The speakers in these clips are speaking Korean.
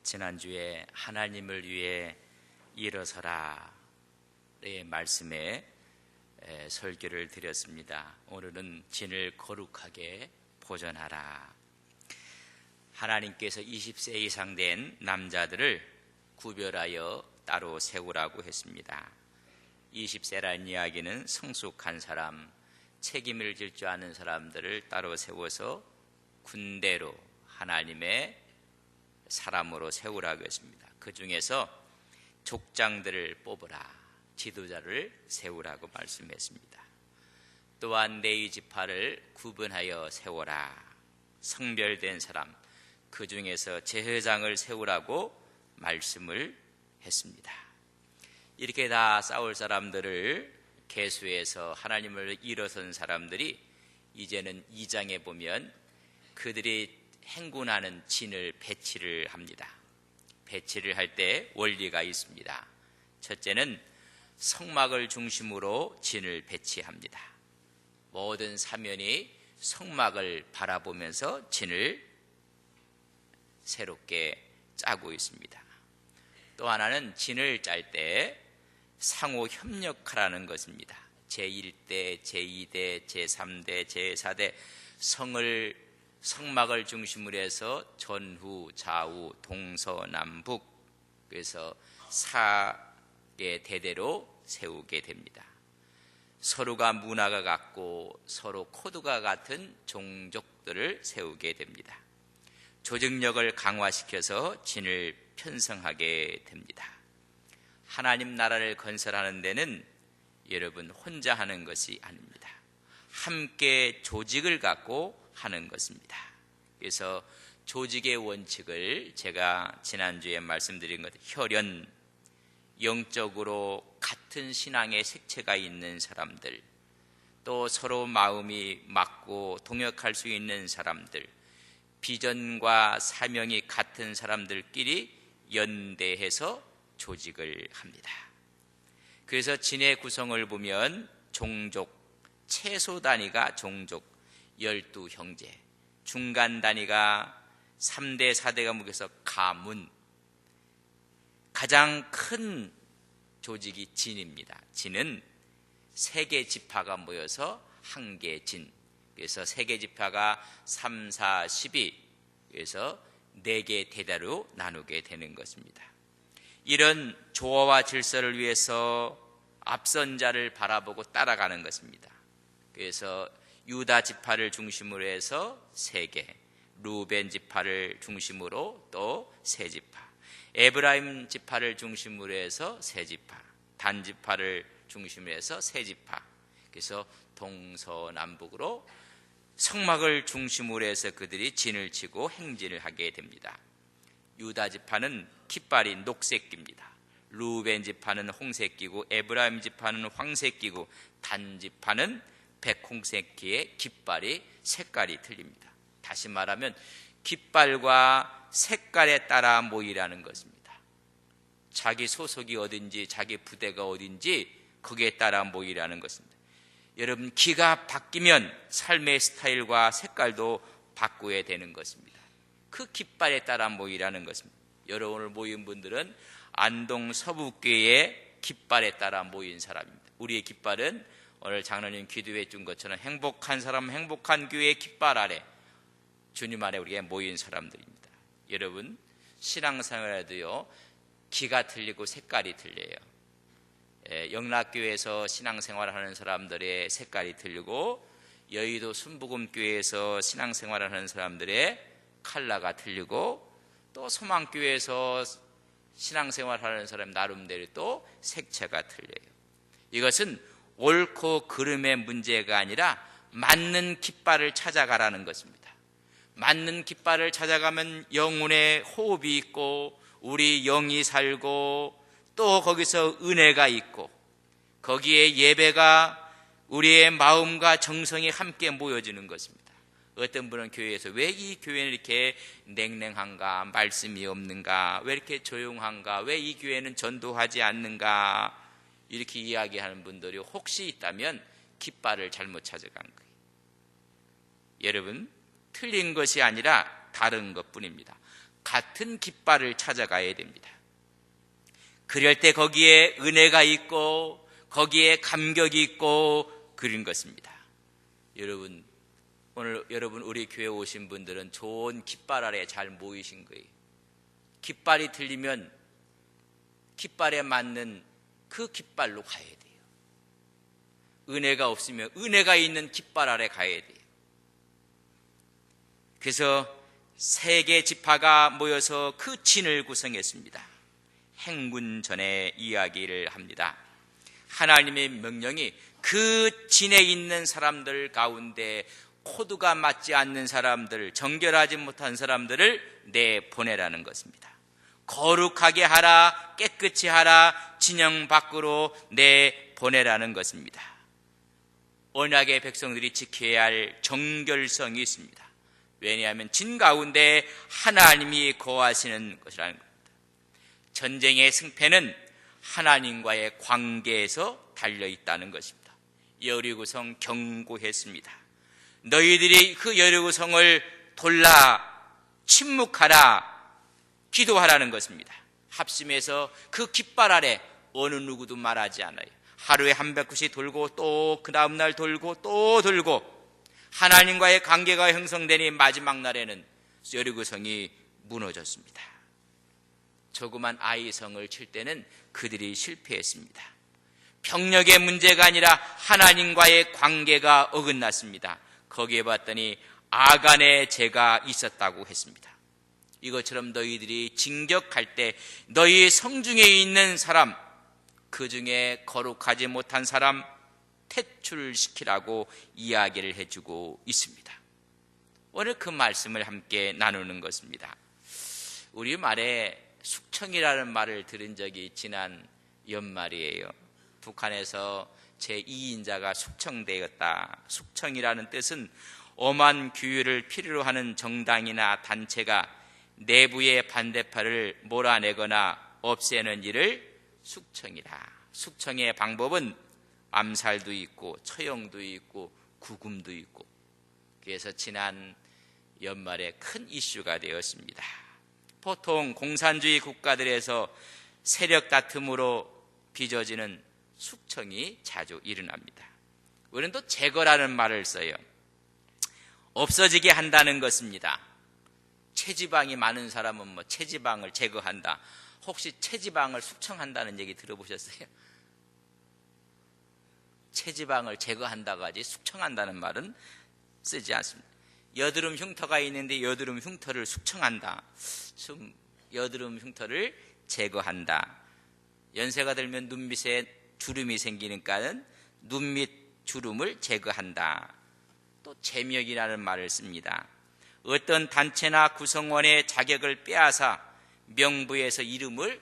지난주에 하나님을 위해 일어서라의 말씀에 설교를 드렸습니다. 오늘은 진을 거룩하게 보존하라. 하나님께서 20세 이상 된 남자들을 구별하여 따로 세우라고 했습니다. 20세라는 이야기는 성숙한 사람, 책임을 질 줄 아는 사람들을 따로 세워서 군대로 하나님의 사람으로 세우라고 했습니다. 그 중에서 족장들을 뽑으라, 지도자를 세우라고 말씀했습니다. 또한 레위 지파를 구분하여 세워라, 성별된 사람, 그 중에서 제사장을 세우라고 말씀을 했습니다. 이렇게 다 싸울 사람들을 계수해서 하나님을 일어선 사람들이 이제는 2장에 보면 그들이 행군하는 진을 배치를 합니다. 배치를 할 때 원리가 있습니다. 첫째는 성막을 중심으로 진을 배치합니다. 모든 사면이 성막을 바라보면서 진을 새롭게 짜고 있습니다. 또 하나는 진을 짤 때 상호 협력하라는 것입니다. 제1대, 제2대, 제3대, 제4대 성막을 중심으로 해서 전후, 좌우, 동서남북, 그래서 4개 대대로 세우게 됩니다. 서로가 문화가 같고 서로 코드가 같은 종족들을 세우게 됩니다. 조직력을 강화시켜서 진을 편성하게 됩니다. 하나님 나라를 건설하는 데는 여러분 혼자 하는 것이 아닙니다. 함께 조직을 갖고 하는 것입니다. 그래서 조직의 원칙을 제가 지난주에 말씀드린 것, 혈연, 영적으로 같은 신앙의 색채가 있는 사람들, 또 서로 마음이 맞고 동역할 수 있는 사람들, 비전과 사명이 같은 사람들끼리 연대해서 조직을 합니다. 그래서 진의 구성을 보면 종족, 최소 단위가 종족 12형제, 중간 단위가 3대, 4대가 묵혀서 가문, 가장 큰 조직이 진입니다. 진은 3개 지파가 모여서 한 개 진, 그래서 3개 지파가 3, 4, 12, 그래서 4개 대대로 나누게 되는 것입니다. 이런 조화와 질서를 위해서 앞선 자를 바라보고 따라가는 것입니다. 그래서 유다 지파를 중심으로 해서 3개, 루벤 지파를 중심으로 또 3지파, 에브라임 지파를 중심으로 해서 3지파, 단 지파를 중심으로 해서 3지파, 그래서 동서남북으로 성막을 중심으로 해서 그들이 진을 치고 행진을 하게 됩니다. 유다 지파는 깃발이 녹색기입니다. 루벤 지파는 홍색기고 에브라임 지파는 황색기고 단 지파는 백홍색기의 깃발이 색깔이 틀립니다. 다시 말하면 깃발과 색깔에 따라 모이라는 것입니다. 자기 소속이 어딘지, 자기 부대가 어딘지 거기에 따라 모이라는 것입니다. 여러분, 기가 바뀌면 삶의 스타일과 색깔도 바꾸어야 되는 것입니다. 그 깃발에 따라 모이라는 것입니다. 여러분, 오늘 모인 분들은 안동 서북교회의 깃발에 따라 모인 사람입니다. 우리의 깃발은 오늘 장로님 기도해 준 것처럼 행복한 사람, 행복한 교회의 깃발 아래, 주님 안에 우리가 모인 사람들입니다. 여러분, 신앙생활에도요, 기가 틀리고 색깔이 틀려요. 영락교회에서 신앙생활을 하는 사람들의 색깔이 틀리고, 여의도 순복음교회에서 신앙생활을 하는 사람들의 컬러가 틀리고, 또 소망교회에서 신앙생활을 하는 사람 나름대로 또 색채가 틀려요. 이것은 옳고 그름의 문제가 아니라 맞는 깃발을 찾아가라는 것입니다. 맞는 깃발을 찾아가면 영혼의 호흡이 있고 우리 영이 살고 또 거기서 은혜가 있고 거기에 예배가 우리의 마음과 정성이 함께 모여지는 것입니다. 어떤 분은 교회에서 왜 이 교회는 이렇게 냉랭한가, 말씀이 없는가, 왜 이렇게 조용한가, 왜 이 교회는 전도하지 않는가, 이렇게 이야기하는 분들이 혹시 있다면 깃발을 잘못 찾아간 거예요. 여러분, 틀린 것이 아니라 다른 것뿐입니다. 같은 깃발을 찾아가야 됩니다. 그럴 때 거기에 은혜가 있고 거기에 감격이 있고 그런 것입니다. 여러분, 오늘 우리 교회 오신 분들은 좋은 깃발 아래 잘 모이신 거예요. 깃발이 틀리면 깃발에 맞는 그 깃발로 가야 돼요. 은혜가 없으면 은혜가 있는 깃발 아래 가야 돼요. 그래서 세 개 지파가 모여서 그 진을 구성했습니다. 행군전의 이야기를 합니다. 하나님의 명령이 그 진에 있는 사람들 가운데 코드가 맞지 않는 사람들, 정결하지 못한 사람들을 내보내라는 것입니다. 거룩하게 하라, 깨끗이 하라, 진영 밖으로 내보내라는 것입니다. 언약의 백성들이 지켜야 할 정결성이 있습니다. 왜냐하면 진 가운데 하나님이 거하시는 것이라는 겁니다. 전쟁의 승패는 하나님과의 관계에서 달려있다는 것입니다. 여리고성 경고했습니다. 너희들이 그 여리고성을 돌라 침묵하라, 기도하라는 것입니다. 합심해서 그 깃발 아래 어느 누구도 말하지 않아요. 하루에 한 바퀴씩 돌고 또 그 다음날 돌고 또 돌고 하나님과의 관계가 형성되니 마지막 날에는 여리고성이 무너졌습니다. 조그만 아이성을 칠 때는 그들이 실패했습니다. 병력의 문제가 아니라 하나님과의 관계가 어긋났습니다. 거기에 봤더니 아간의 죄가 있었다고 했습니다. 이것처럼 너희들이 진격할 때 너희 성중에 있는 사람, 그 중에 거룩하지 못한 사람 퇴출시키라고 이야기를 해주고 있습니다. 오늘 그 말씀을 함께 나누는 것입니다. 우리 말에 숙청이라는 말을 들은 적이 지난 연말이에요. 북한에서 제2인자가 숙청되었다. 숙청이라는 뜻은 엄한 규율을 필요로 하는 정당이나 단체가 내부의 반대파를 몰아내거나 없애는 일을 숙청이라. 숙청의 방법은 암살도 있고 처형도 있고 구금도 있고, 그래서 지난 연말에 큰 이슈가 되었습니다. 보통 공산주의 국가들에서 세력 다툼으로 빚어지는 숙청이 자주 일어납니다. 우리는 또 제거라는 말을 써요. 없어지게 한다는 것입니다. 체지방이 많은 사람은 뭐 체지방을 제거한다. 혹시 체지방을 숙청한다는 얘기 들어보셨어요? 체지방을 제거한다고 하지 숙청한다는 말은 쓰지 않습니다. 여드름 흉터가 있는데 여드름 흉터를 숙청한다. 여드름 흉터를 제거한다. 연세가 들면 눈밑에 주름이 생기니까는 눈밑 주름을 제거한다. 또 제명이라는 말을 씁니다. 어떤 단체나 구성원의 자격을 빼앗아 명부에서 이름을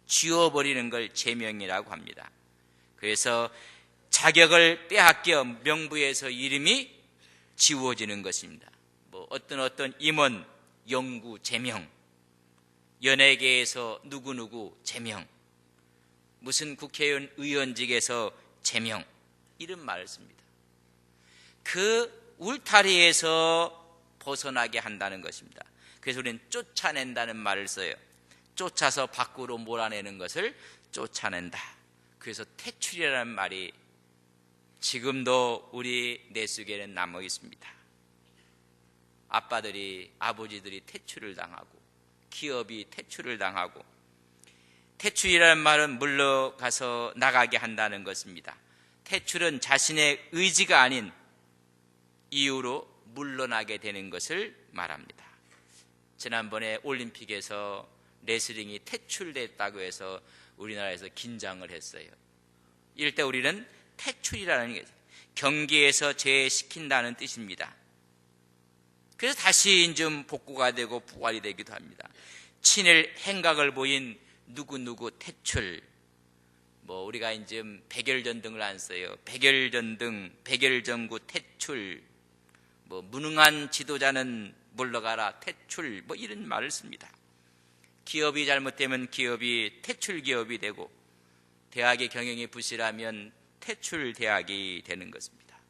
지워버리는 걸 제명이라고 합니다. 그래서 자격을 빼앗겨 명부에서 이름이 지워지는 것입니다. 뭐 어떤 임원, 영구 제명, 연예계에서 누구누구 제명, 무슨 국회의원 의원직에서 제명, 이런 말을 씁니다. 그 울타리에서 벗어나게 한다는 것입니다. 그래서 우리는 쫓아낸다는 말을 써요. 쫓아서 밖으로 몰아내는 것을 쫓아낸다. 그래서 퇴출이라는 말이 지금도 우리 내 속에는 남아 있습니다. 아버지들이 퇴출을 당하고 기업이 퇴출을 당하고, 퇴출이라는 말은 물러가서 나가게 한다는 것입니다. 퇴출은 자신의 의지가 아닌 이유로 물러나게 되는 것을 말합니다. 지난번에 올림픽에서 레슬링이 퇴출됐다고 해서 우리나라에서 긴장을 했어요. 이럴 때 우리는 퇴출이라는 게 경기에서 제외시킨다는 뜻입니다. 그래서 다시 좀 복구가 되고 부활이 되기도 합니다. 친일 행각을 보인 누구누구 퇴출, 뭐 우리가 이제 백열전등을 안 써요. 백열전등, 백열전구 퇴출, 뭐 무능한 지도자는 물러가라 퇴출, 뭐 이런 말을 씁니다. 기업이 잘못되면 기업이 퇴출 기업이 되고, 대학의 경영이 부실하면 퇴출 대학이 되는 것입니다.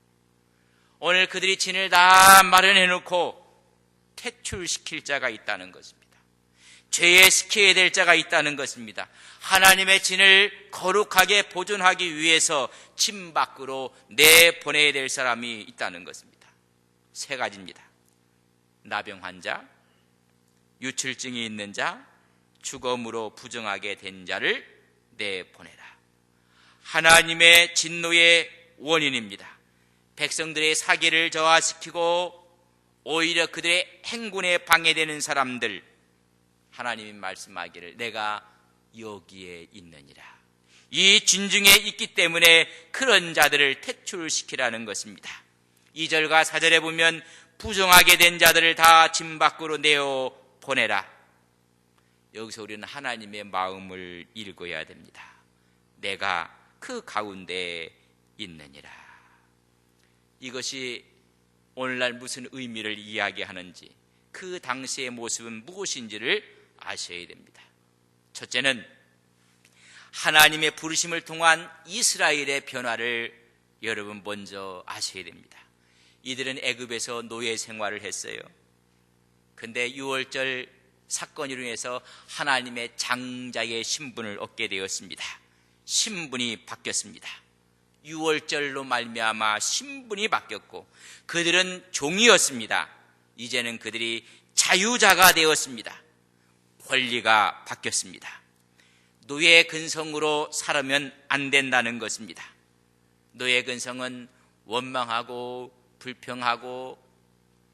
오늘 그들이 진을 다 마련해 놓고 퇴출시킬 자가 있다는 것입니다. 죄시켜야 될 자가 있다는 것입니다. 하나님의 진을 거룩하게 보존하기 위해서 진 밖으로 내보내야 될 사람이 있다는 것입니다. 세 가지입니다. 나병 환자, 유출증이 있는 자, 죽음으로 부정하게 된 자를 내보내라. 하나님의 진노의 원인입니다. 백성들의 사기를 저하시키고 오히려 그들의 행군에 방해되는 사람들, 하나님이 말씀하기를 내가 여기에 있느니라. 이 진중에 있기 때문에 그런 자들을 퇴출시키라는 것입니다. 2절과 4절에 보면 부정하게 된 자들을 다 진 밖으로 내어 보내라. 여기서 우리는 하나님의 마음을 읽어야 됩니다. 내가 그 가운데 있느니라. 이것이 오늘날 무슨 의미를 이야기하는지, 그 당시의 모습은 무엇인지를 아셔야 됩니다. 첫째는 하나님의 부르심을 통한 이스라엘의 변화를 여러분 먼저 아셔야 됩니다. 이들은 애굽에서 노예 생활을 했어요. 근데 6월절 사건으로 인해서 하나님의 장자의 신분을 얻게 되었습니다. 신분이 바뀌었습니다. 6월절로 말미암아 신분이 바뀌었고 그들은 종이었습니다. 이제는 그들이 자유자가 되었습니다. 권리가 바뀌었습니다. 노예 근성으로 살면 안 된다는 것입니다. 노예 근성은 원망하고 불평하고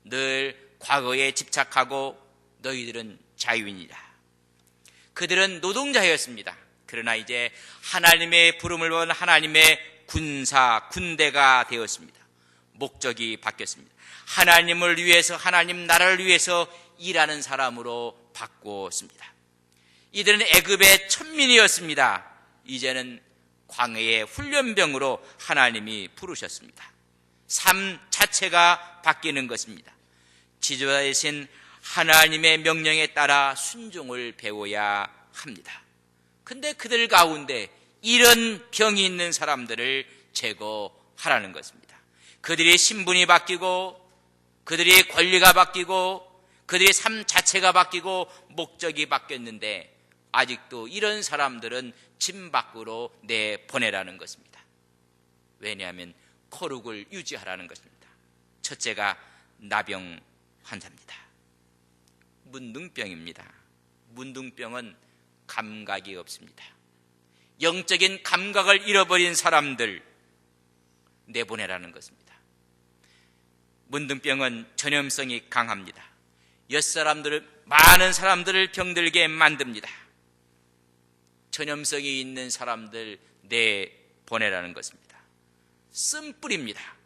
늘 과거에 집착하고 너희들은 자유인이다. 그들은 노동자였습니다. 그러나 이제 하나님의 부름을 본 하나님의 군대가 되었습니다. 목적이 바뀌었습니다. 하나님을 위해서, 하나님 나라를 위해서 일하는 사람으로 바꾸었습니다. 이들은 애굽의 천민이었습니다. 이제는 광야의 훈련병으로 하나님이 부르셨습니다. 삶 자체가 바뀌는 것입니다. 지도자 대신 하나님의 명령에 따라 순종을 배워야 합니다. 근데 그들 가운데 이런 병이 있는 사람들을 제거하라는 것입니다. 그들의 신분이 바뀌고 그들의 권리가 바뀌고 그들의 삶 자체가 바뀌고 목적이 바뀌었는데 아직도 이런 사람들은 진 밖으로 내보내라는 것입니다. 왜냐하면 거룩을 유지하라는 것입니다. 첫째가 나병 환자입니다. 문둥병입니다. 문둥병은 감각이 없습니다. 영적인 감각을 잃어버린 사람들 내보내라는 것입니다. 문둥병은 전염성이 강합니다. 많은 사람들을 병들게 만듭니다. 전염성이 있는 사람들 내보내라는 것입니다. 쓴뿌리입니다.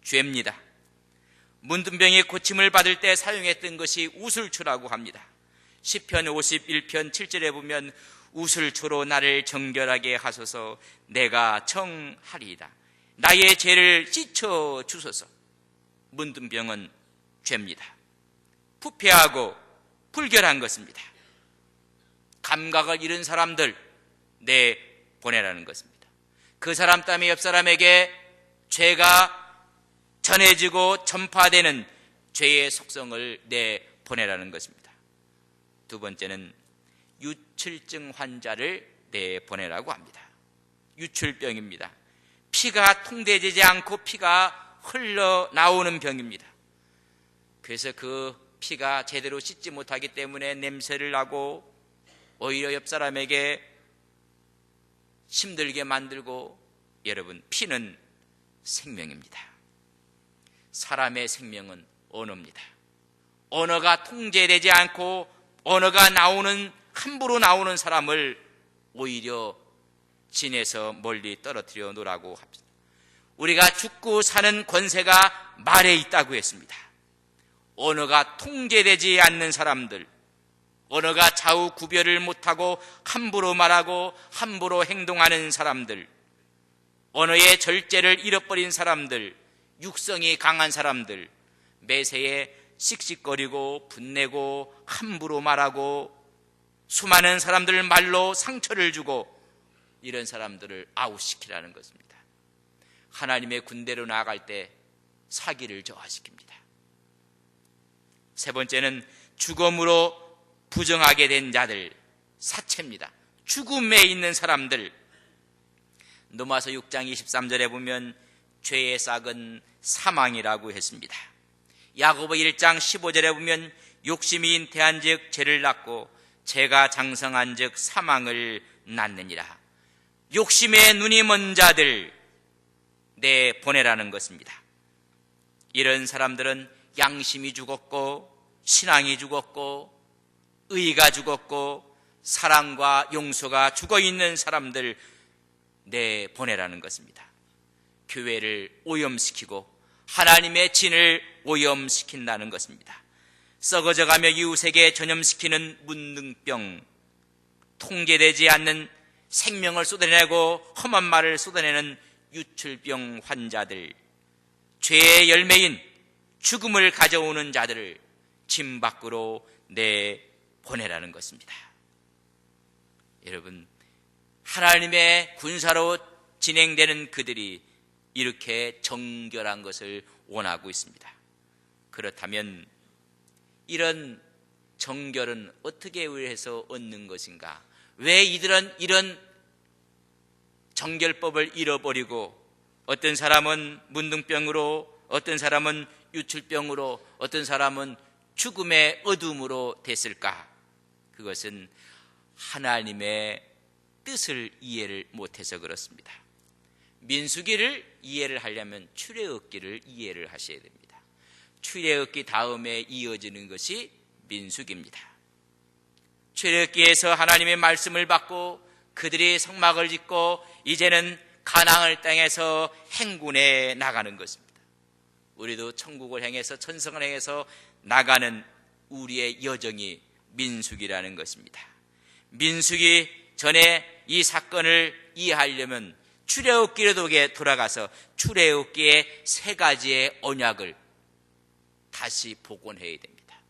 죄입니다. 문둥병의 고침을 받을 때 사용했던 것이 우슬초라고 합니다. 시편 51편 7절에 보면 우슬초로 나를 정결하게 하소서 내가 청하리이다. 나의 죄를 씻어 주소서. 문둥병은 죄입니다. 부패하고 불결한 것입니다. 감각을 잃은 사람들 내보내라는 것입니다. 그 사람 때문에 옆 사람에게 죄가 전해지고 전파되는 죄의 속성을 내보내라는 것입니다. 두 번째는 유출증 환자를 내보내라고 합니다. 유출병입니다. 피가 통제되지 않고 피가 흘러나오는 병입니다. 그래서 그 피가 제대로 씻지 못하기 때문에 냄새를 나고 오히려 옆 사람에게 힘들게 만들고, 여러분, 피는 생명입니다. 사람의 생명은 언어입니다. 언어가 통제되지 않고 언어가 함부로 나오는 사람을 오히려 진에서 멀리 떨어뜨려 놓으라고 합니다. 우리가 죽고 사는 권세가 말에 있다고 했습니다. 언어가 통제되지 않는 사람들, 언어가 좌우 구별을 못하고 함부로 말하고 함부로 행동하는 사람들, 언어의 절제를 잃어버린 사람들, 육성이 강한 사람들, 매세에 씩씩거리고 분내고 함부로 말하고 수많은 사람들 말로 상처를 주고 이런 사람들을 아웃시키라는 것입니다. 하나님의 군대로 나아갈 때 사기를 저하시킵니다. 세 번째는 죽음으로 부정하게 된 자들, 사체입니다. 죽음에 있는 사람들. 로마서 6장 23절에 보면 죄의 싹은 사망이라고 했습니다. 야고보 1장 15절에 보면 욕심이 잉태한즉 죄를 낳고 죄가 장성한즉 사망을 낳느니라. 욕심에 눈이 먼 자들 내보내라는 것입니다. 이런 사람들은 양심이 죽었고 신앙이 죽었고 의가 죽었고 사랑과 용서가 죽어있는 사람들 내보내라는 것입니다. 교회를 오염시키고 하나님의 진을 오염시킨다는 것입니다. 썩어져가며 이웃에게 전염시키는 문둥병, 통제되지 않는 생명을 쏟아내고 험한 말을 쏟아내는 유출병 환자들, 죄의 열매인 죽음을 가져오는 자들을 진 밖으로 내보내라는 것입니다. 여러분, 하나님의 군사로 진행되는 그들이 이렇게 정결한 것을 원하고 있습니다. 그렇다면 이런 정결은 어떻게 해서 얻는 것인가? 왜 이들은 이런 정결법을 잃어버리고 어떤 사람은 문둥병으로, 어떤 사람은 유출병으로, 어떤 사람은 죽음의 어둠으로 됐을까? 그것은 하나님의 뜻을 이해를 못해서 그렇습니다. 민수기를 이해를 하려면 출애굽기를 이해를 하셔야 됩니다. 출애굽기 다음에 이어지는 것이 민수기입니다. 출애굽기에서 하나님의 말씀을 받고 그들이 성막을 짓고 이제는 가나안 땅에서 행군에 나가는 것입니다. 우리도 천국을 향해서 천성을 향해서 나가는 우리의 여정이 민수기라는 것입니다. 민수기 전에 이 사건을 이해하려면 출애굽기로 돌아가서 출애굽기의 세 가지의 언약을 다시 복원해야 됩니다.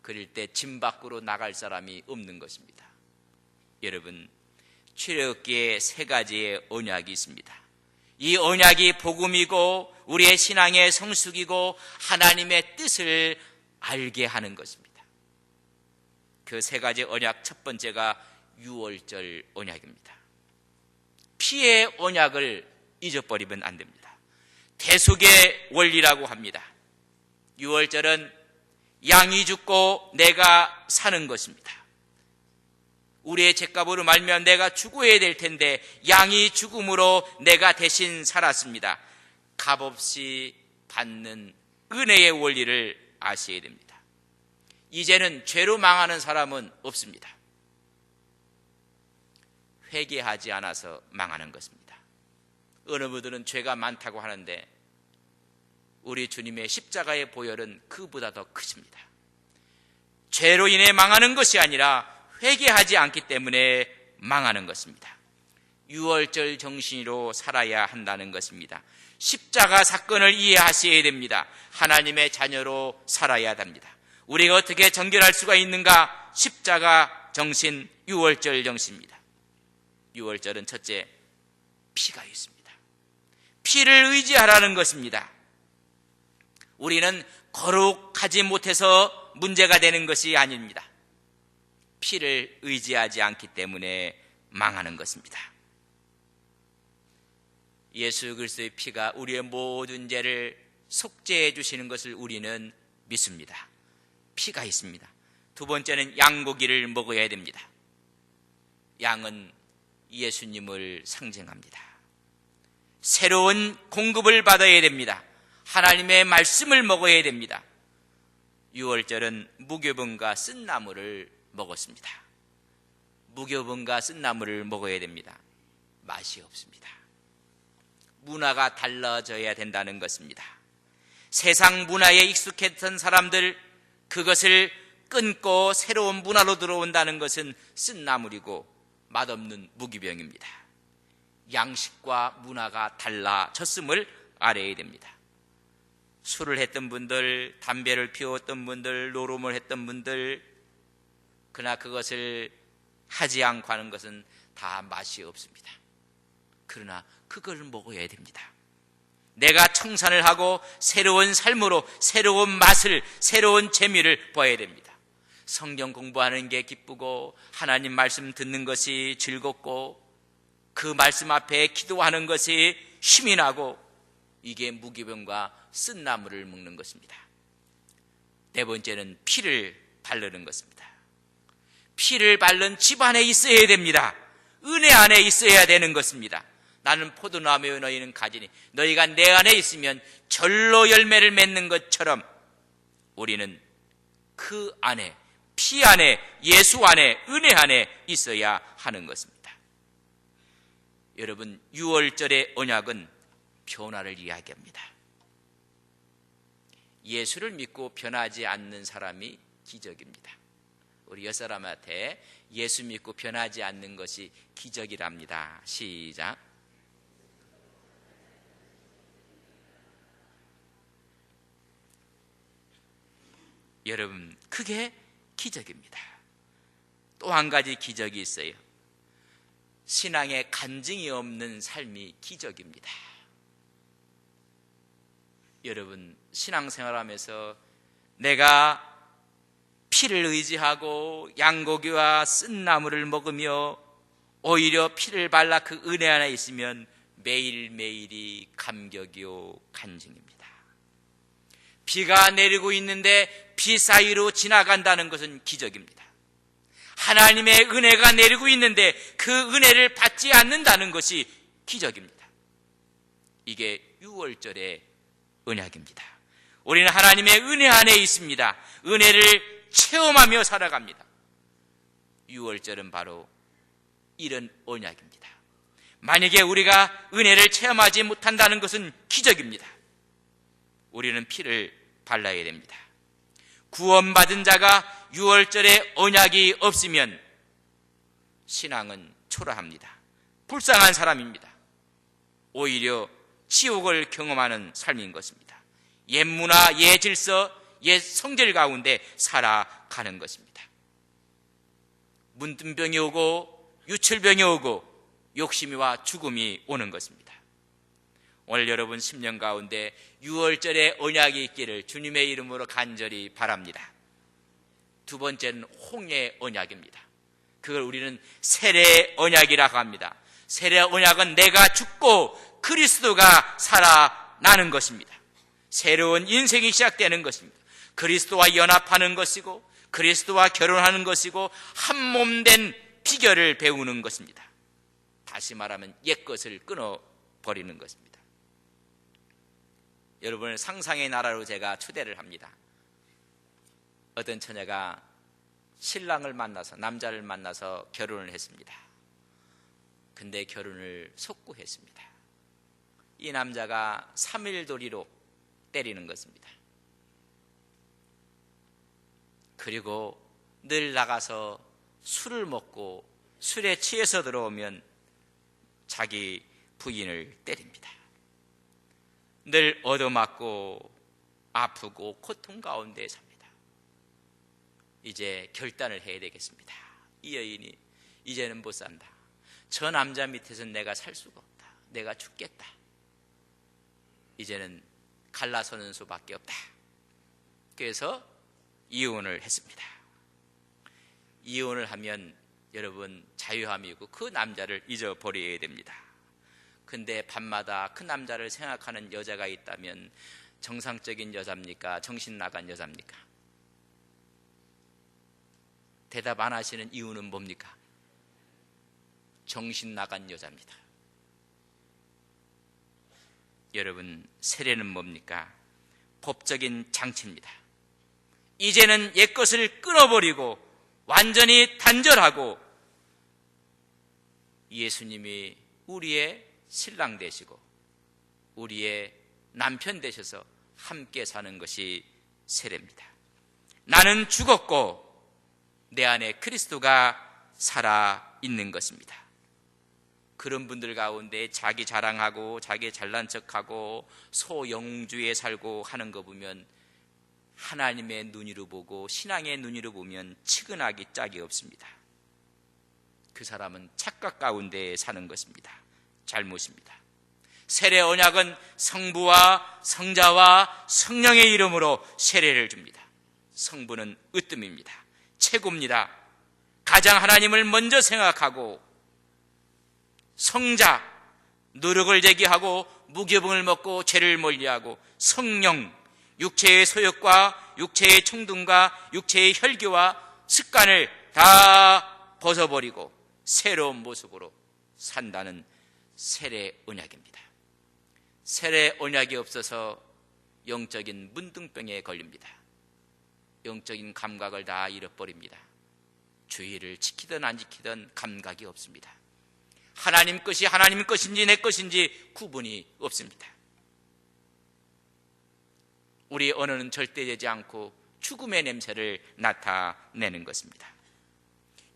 그럴 때 진 밖으로 나갈 사람이 없는 것입니다. 여러분, 출애굽기에 세 가지의 언약이 있습니다. 이 언약이 복음이고 우리의 신앙의 성숙이고 하나님의 뜻을 알게 하는 것입니다. 그 세 가지 언약 첫 번째가 유월절 언약입니다. 피의 언약을 잊어버리면 안 됩니다. 대속의 원리라고 합니다. 유월절은 양이 죽고 내가 사는 것입니다. 우리의 죄값으로 말미암아 내가 죽어야 될 텐데 양이 죽음으로 내가 대신 살았습니다. 값없이 받는 은혜의 원리를 아셔야 됩니다. 이제는 죄로 망하는 사람은 없습니다. 회개하지 않아서 망하는 것입니다. 어느 분들은 죄가 많다고 하는데 우리 주님의 십자가의 보혈은 그보다 더 크십니다. 죄로 인해 망하는 것이 아니라 회개하지 않기 때문에 망하는 것입니다. 유월절 정신으로 살아야 한다는 것입니다. 십자가 사건을 이해하셔야 됩니다. 하나님의 자녀로 살아야 합니다. 우리가 어떻게 정결할 수가 있는가? 십자가 정신, 유월절 정신입니다. 유월절은 첫째, 피가 있습니다. 피를 의지하라는 것입니다. 우리는 거룩하지 못해서 문제가 되는 것이 아닙니다. 피를 의지하지 않기 때문에 망하는 것입니다. 예수 그리스도의 피가 우리의 모든 죄를 속죄해 주시는 것을 우리는 믿습니다. 피가 있습니다. 두 번째는 양고기를 먹어야 됩니다. 양은 예수님을 상징합니다. 새로운 공급을 받아야 됩니다. 하나님의 말씀을 먹어야 됩니다. 유월절은 무교분과 쓴나물을 먹었습니다. 무교분과 쓴나물을 먹어야 됩니다. 맛이 없습니다. 문화가 달라져야 된다는 것입니다. 세상 문화에 익숙했던 사람들, 그것을 끊고 새로운 문화로 들어온다는 것은 쓴나물이고 맛없는 무기병입니다. 양식과 문화가 달라졌음을 알아야 됩니다. 술을 했던 분들, 담배를 피웠던 분들, 노름을 했던 분들, 그러나 그것을 하지 않고 하는 것은 다 맛이 없습니다. 그러나 그걸 먹어야 됩니다. 내가 청산을 하고 새로운 삶으로 새로운 맛을, 새로운 재미를 봐야 됩니다. 성경 공부하는 게 기쁘고 하나님 말씀 듣는 것이 즐겁고 그 말씀 앞에 기도하는 것이 힘이 나고, 이게 무기병과 쓴나무를 먹는 것입니다. 네 번째는 피를 바르는 것입니다. 피를 바른 집 안에 있어야 됩니다. 은혜 안에 있어야 되는 것입니다. 나는 포도나무요 너희는 가지니 너희가 내 안에 있으면 절로 열매를 맺는 것처럼 우리는 그 안에, 피 안에, 예수 안에, 은혜 안에 있어야 하는 것입니다. 여러분, 6월절의 언약은 변화를 이야기합니다. 예수를 믿고 변하지 않는 사람이 기적입니다. 우리 옆사람한테 예수 믿고 변하지 않는 것이 기적이랍니다. 시작. 여러분, 그게 기적입니다. 또 한 가지 기적이 있어요. 신앙에 간증이 없는 삶이 기적입니다. 여러분, 신앙생활하면서 내가 피를 의지하고 양고기와 쓴나무를 먹으며 오히려 피를 발라 그 은혜 안에 있으면 매일매일이 감격이요 간증입니다. 비가 내리고 있는데 비 사이로 지나간다는 것은 기적입니다. 하나님의 은혜가 내리고 있는데 그 은혜를 받지 않는다는 것이 기적입니다. 이게 6월절의 언약입니다. 우리는 하나님의 은혜 안에 있습니다. 은혜를 체험하며 살아갑니다. 6월절은 바로 이런 언약입니다. 만약에 우리가 은혜를 체험하지 못한다는 것은 기적입니다. 우리는 피를 발라야 됩니다. 구원받은 자가 6월절에 언약이 없으면 신앙은 초라합니다. 불쌍한 사람입니다. 오히려 지옥을 경험하는 삶인 것입니다. 옛 문화, 옛 질서, 옛 성질 가운데 살아가는 것입니다. 문둥병이 오고 유출병이 오고 욕심이와 죽음이 오는 것입니다. 오늘 여러분 10년 가운데 6월절에 언약이 있기를 주님의 이름으로 간절히 바랍니다. 두 번째는 홍해 언약입니다. 그걸 우리는 세례 언약이라고 합니다. 세례 언약은 내가 죽고 그리스도가 살아나는 것입니다. 새로운 인생이 시작되는 것입니다. 그리스도와 연합하는 것이고 그리스도와 결혼하는 것이고 한 몸 된 비결을 배우는 것입니다. 다시 말하면 옛것을 끊어버리는 것입니다. 여러분을 상상의 나라로 제가 초대를 합니다. 어떤 처녀가 신랑을 만나서, 남자를 만나서 결혼을 했습니다. 근데 결혼을 속구했습니다. 이 남자가 3일도리로 때리는 것입니다. 그리고 늘 나가서 술을 먹고 술에 취해서 들어오면 자기 부인을 때립니다. 늘 얻어맞고 아프고 고통 가운데 삽니다. 이제 결단을 해야 되겠습니다. 이 여인이 이제는 못 산다. 저 남자 밑에서는 내가 살 수가 없다. 내가 죽겠다. 이제는 갈라서는 수밖에 없다. 그래서 이혼을 했습니다. 이혼을 하면 여러분 자유함이고 그 남자를 잊어버려야 됩니다. 근데 밤마다 그 남자를 생각하는 여자가 있다면 정상적인 여자입니까? 정신 나간 여자입니까? 대답 안 하시는 이유는 뭡니까? 정신 나간 여자입니다. 여러분, 세례는 뭡니까? 법적인 장치입니다. 이제는 옛것을 끊어버리고 완전히 단절하고 예수님이 우리의 신랑 되시고 우리의 남편 되셔서 함께 사는 것이 세례입니다. 나는 죽었고 내 안에 그리스도가 살아 있는 것입니다. 그런 분들 가운데 자기 자랑하고 자기 잘난 척하고 소영웅주의에 살고 하는 거 보면 하나님의 눈으로 보고 신앙의 눈으로 보면 측은하기 짝이 없습니다. 그 사람은 착각 가운데 사는 것입니다. 잘못입니다. 세례 언약은 성부와 성자와 성령의 이름으로 세례를 줍니다. 성부는 으뜸입니다. 최고입니다. 가장 하나님을 먼저 생각하고 성자, 노력을 제기하고 무교병을 먹고 죄를 멀리하고 성령, 육체의 소욕과 육체의 충동과 육체의 혈기와 습관을 다 벗어버리고 새로운 모습으로 산다는 세례 언약입니다. 세례 언약이 없어서 영적인 문둥병에 걸립니다. 영적인 감각을 다 잃어버립니다. 주의를 지키든 안 지키든 감각이 없습니다. 하나님 것이 하나님 것인지 내 것인지 구분이 없습니다. 우리 언어는 절대 되지 않고 죽음의 냄새를 나타내는 것입니다.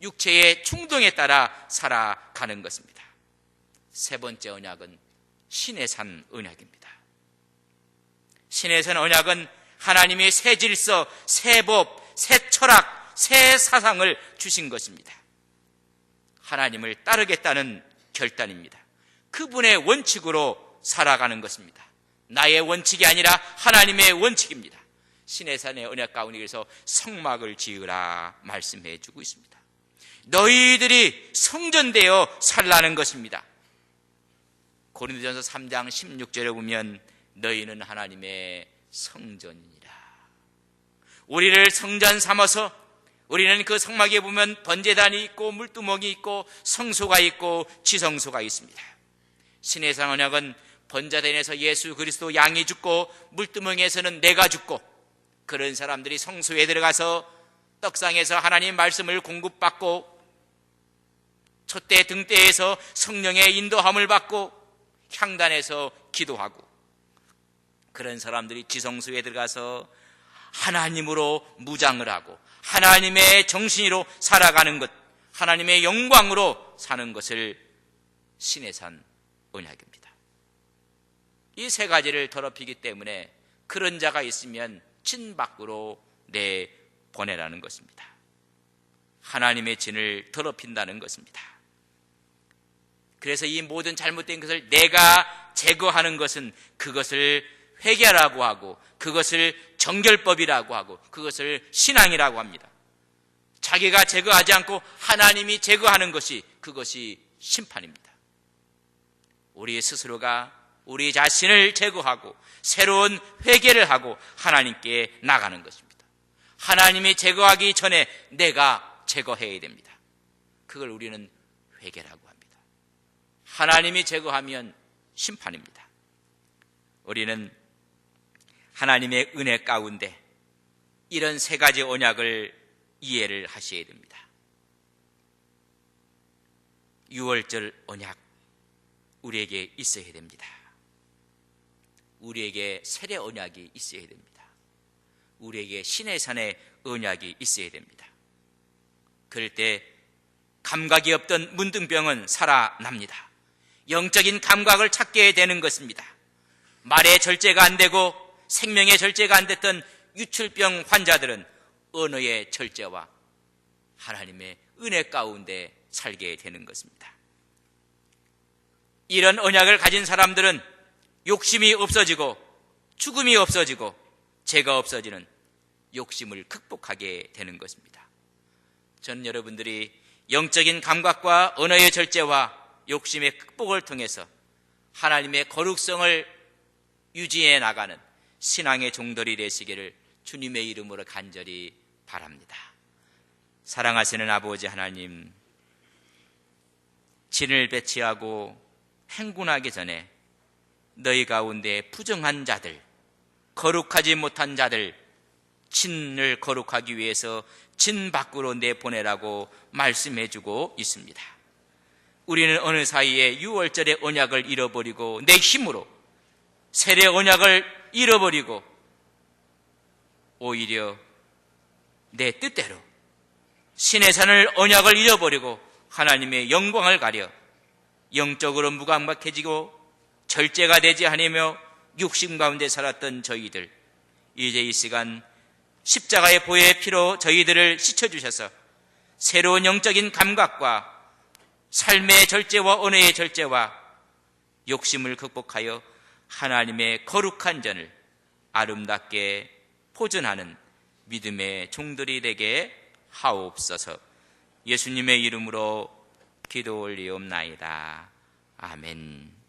육체의 충동에 따라 살아가는 것입니다. 세 번째 언약은 신의 산 언약입니다. 신의 산 언약은 하나님의 새 질서, 새 법, 새 철학, 새 사상을 주신 것입니다. 하나님을 따르겠다는 결단입니다. 그분의 원칙으로 살아가는 것입니다. 나의 원칙이 아니라 하나님의 원칙입니다. 신의 산의 언약 가운데서 성막을 지으라 말씀해 주고 있습니다. 너희들이 성전되어 살라는 것입니다. 고린도전서 3장 16절에 보면 너희는 하나님의 성전이니라. 우리를 성전 삼아서 우리는 그 성막에 보면 번제단이 있고 물두멍이 있고 성소가 있고 지성소가 있습니다. 신의 산 언약은 번제단에서 예수 그리스도 양이 죽고 물두멍에서는 내가 죽고 그런 사람들이 성소에 들어가서 떡상에서 하나님 말씀을 공급받고 촛대 등대에서 성령의 인도함을 받고 향단에서 기도하고 그런 사람들이 지성소에 들어가서 하나님으로 무장을 하고 하나님의 정신으로 살아가는 것, 하나님의 영광으로 사는 것을 신의 산 언약입니다. 이 세 가지를 더럽히기 때문에 그런 자가 있으면 진 밖으로 내보내라는 것입니다. 하나님의 진을 더럽힌다는 것입니다. 그래서 이 모든 잘못된 것을 내가 제거하는 것은 그것을 회개라고 하고 그것을 정결법이라고 하고 그것을 신앙이라고 합니다. 자기가 제거하지 않고 하나님이 제거하는 것이 그것이 심판입니다. 우리 스스로가 우리 자신을 제거하고 새로운 회개를 하고 하나님께 나가는 것입니다. 하나님이 제거하기 전에 내가 제거해야 됩니다. 그걸 우리는 회개라고 합니다. 하나님이 제거하면 심판입니다. 우리는 하나님의 은혜 가운데 이런 세 가지 언약을 이해를 하셔야 됩니다. 유월절 언약 우리에게 있어야 됩니다. 우리에게 세례 언약이 있어야 됩니다. 우리에게 신의 산의 언약이 있어야 됩니다. 그럴 때 감각이 없던 문둥병은 살아납니다. 영적인 감각을 찾게 되는 것입니다. 말의 절제가 안 되고 생명의 절제가 안 됐던 유출병 환자들은 언어의 절제와 하나님의 은혜 가운데 살게 되는 것입니다. 이런 언약을 가진 사람들은 욕심이 없어지고 죽음이 없어지고 죄가 없어지는 욕심을 극복하게 되는 것입니다. 저는 여러분들이 영적인 감각과 언어의 절제와 욕심의 극복을 통해서 하나님의 거룩성을 유지해 나가는 신앙의 종들이 되시기를 주님의 이름으로 간절히 바랍니다. 사랑하시는 아버지 하나님, 진을 배치하고 행군하기 전에 너희 가운데 부정한 자들, 거룩하지 못한 자들, 진을 거룩하기 위해서 진 밖으로 내보내라고 말씀해주고 있습니다. 우리는 어느 사이에 유월절의 언약을 잃어버리고 내 힘으로 세례 언약을 잃어버리고 오히려 내 뜻대로 신의 산을 언약을 잃어버리고 하나님의 영광을 가려 영적으로 무감각해지고 절제가 되지 않으며 육신 가운데 살았던 저희들, 이제 이 시간 십자가의 보혈의 피로 저희들을 씻어주셔서 새로운 영적인 감각과 삶의 절제와 언어의 절제와 욕심을 극복하여 하나님의 거룩한 전을 아름답게 포전하는 믿음의 종들이 되게 하옵소서. 예수님의 이름으로 기도 올리옵나이다. 아멘.